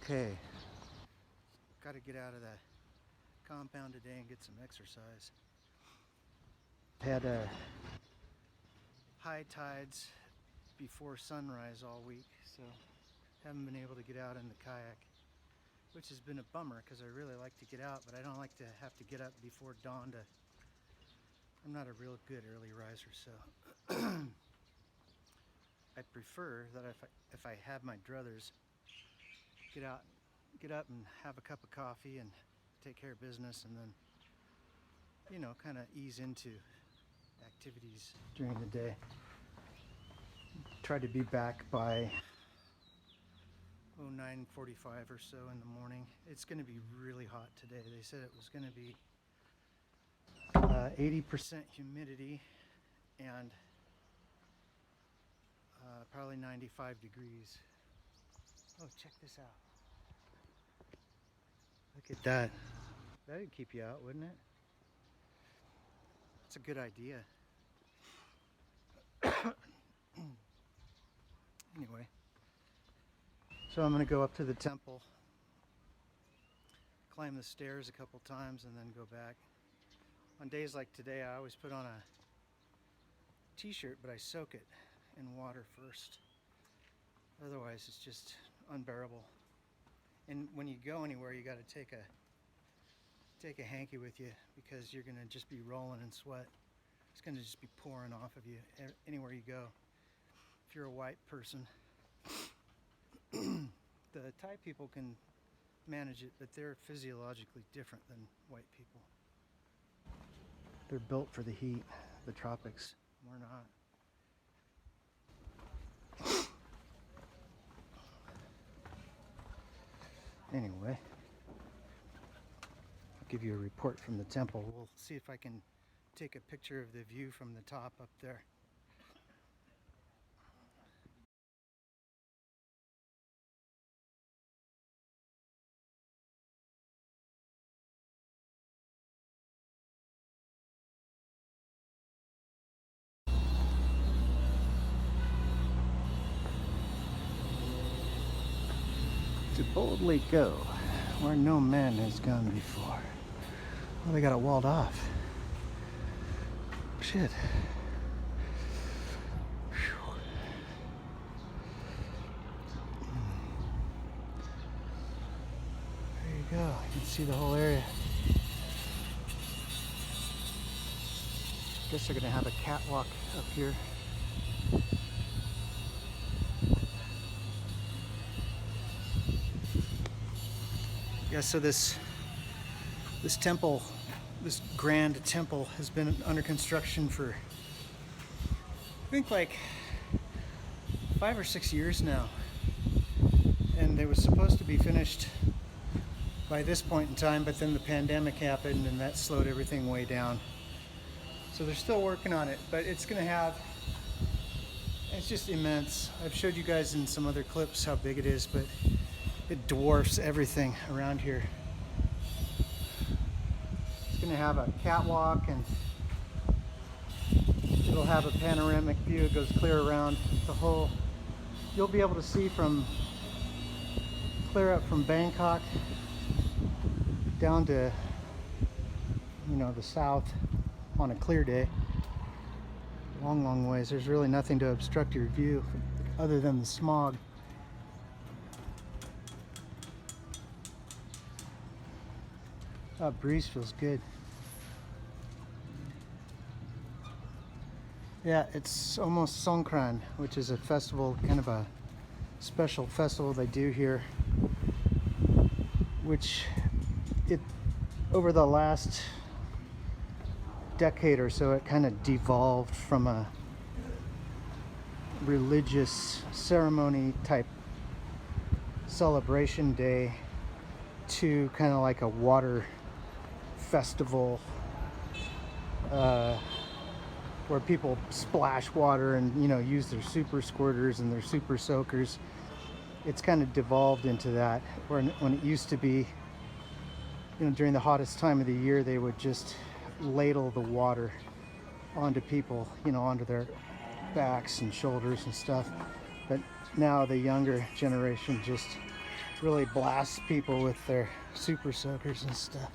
Okay, got to get out of the compound today and get some exercise. Had high tides before sunrise all week, so haven't been able to get out in the kayak, which has been a bummer because I really like to get out, but I don't like to have to get up before dawn I'm not a real good early riser, so I prefer that if I have my druthers, get up and have a cup of coffee and take care of business, and then kind of ease into activities during the day. Try to be back by 9:45 or so in the morning. It's going to be really hot today. They said it was going to be 80% humidity and probably 95 degrees. Oh, check this out. Look at that. That would keep you out, wouldn't it? That's a good idea. Anyway, so I'm going to go up to the temple, climb the stairs a couple times, and then go back. On days like today, I always put on a t-shirt, but I soak it in water first. Otherwise, it's just unbearable. And when you go anywhere, you got to take a hanky with you, because you're going to just be rolling in sweat. It's going to just be pouring off of you anywhere you go. If you're a white person, the Thai people can manage it, but they're physiologically different than white people. They're built for the heat, the tropics. We're not. Anyway, I'll give you a report from the temple. We'll see if I can take a picture of the view from the top up there. To boldly go where no man has gone before. Well, they got it walled off. Shit. Whew. There you go. You can see the whole area. Guess they're gonna have a catwalk up here. Yeah, so this temple, this grand temple, has been under construction for, I think, like 5 or 6 years now. And it was supposed to be finished by this point in time, but then the pandemic happened and that slowed everything way down. So they're still working on it, but it's just immense. I've showed you guys in some other clips how big it is, but it dwarfs everything around here. It's going to have a catwalk, and it'll have a panoramic view. It goes clear around the whole. You'll be able to see clear up from Bangkok down to, the south on a clear day. Long ways. There's really nothing to obstruct your view other than the smog. Breeze feels good. Yeah, it's almost Songkran, which is a festival, kind of a special festival they do here, which over the last decade or so, it kind of devolved from a religious ceremony type celebration day to kind of like a water festival, where people splash water and use their super squirters and their super soakers. It's kind of devolved into that, when it used to be, during the hottest time of the year, they would just ladle the water onto people, onto their backs and shoulders and stuff. But now the younger generation just really blasts people with their super soakers and stuff.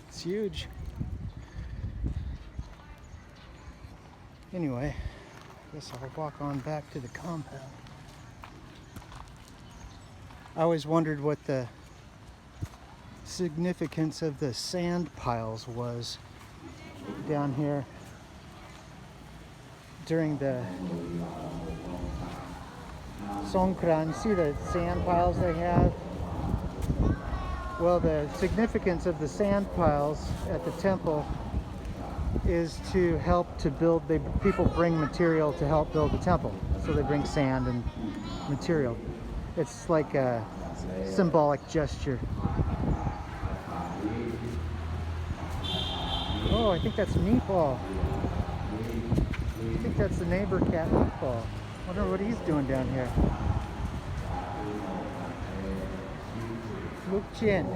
It's huge. Anyway, I guess I'll walk on back to the compound. I always wondered what the significance of the sand piles was down here during the Songkran. See the sand piles they have? Well, the significance of the sand piles at the temple is to help to build, people bring material to help build the temple. So they bring sand and material. It's like a symbolic gesture. Oh, I think that's Meatball. I think that's the neighbor cat, Meatball. I wonder what he's doing down here. Luke Chin.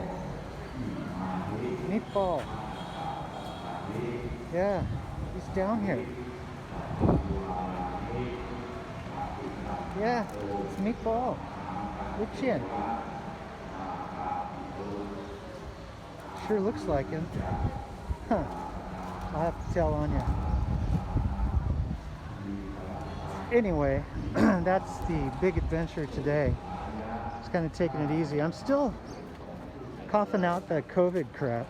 Meatball. Yeah, he's down here. Yeah, it's Meatball. Luke Chin. Sure looks like him. Huh. I'll have to tell Anya. Anyway, that's the big adventure today. Just kind of taking it easy. I'm still coughing out that COVID crap.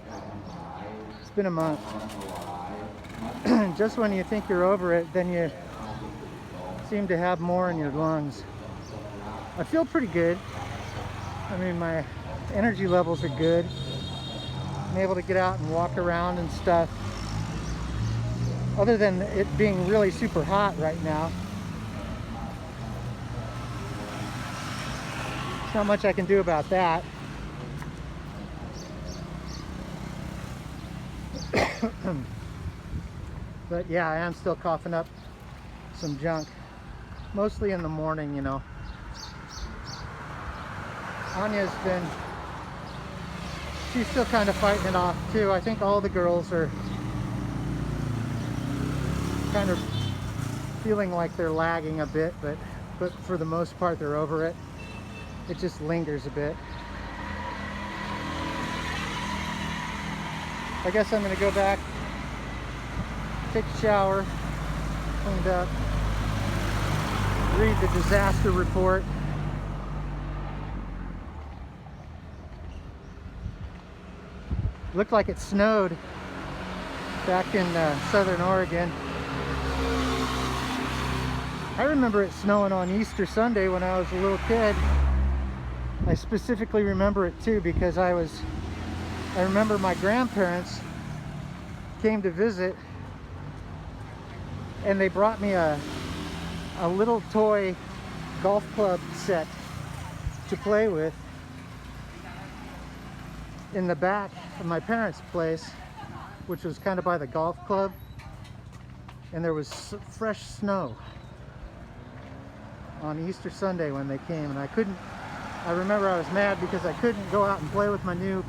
It's been a month. Just when you think you're over it, then you seem to have more in your lungs. I feel pretty good. I mean, my energy levels are good. I'm able to get out and walk around and stuff. Other than it being really super hot right now. There's not much I can do about that. But yeah, I am still coughing up some junk. Mostly in the morning, you know. She's still kind of fighting it off too. I think all the girls are kind of feeling like they're lagging a bit, but for the most part they're over it. It just lingers a bit. I guess I'm gonna go back, take a shower, cleaned up, read the disaster report. Looked like it snowed back in southern Oregon. I remember it snowing on Easter Sunday when I was a little kid. I specifically remember it too because I remember my grandparents came to visit and they brought me a little toy golf club set to play with in the back of my parents' place, which was kind of by the golf club, and there was fresh snow on Easter Sunday when they came, and I remember I was mad because I couldn't go out and play with my new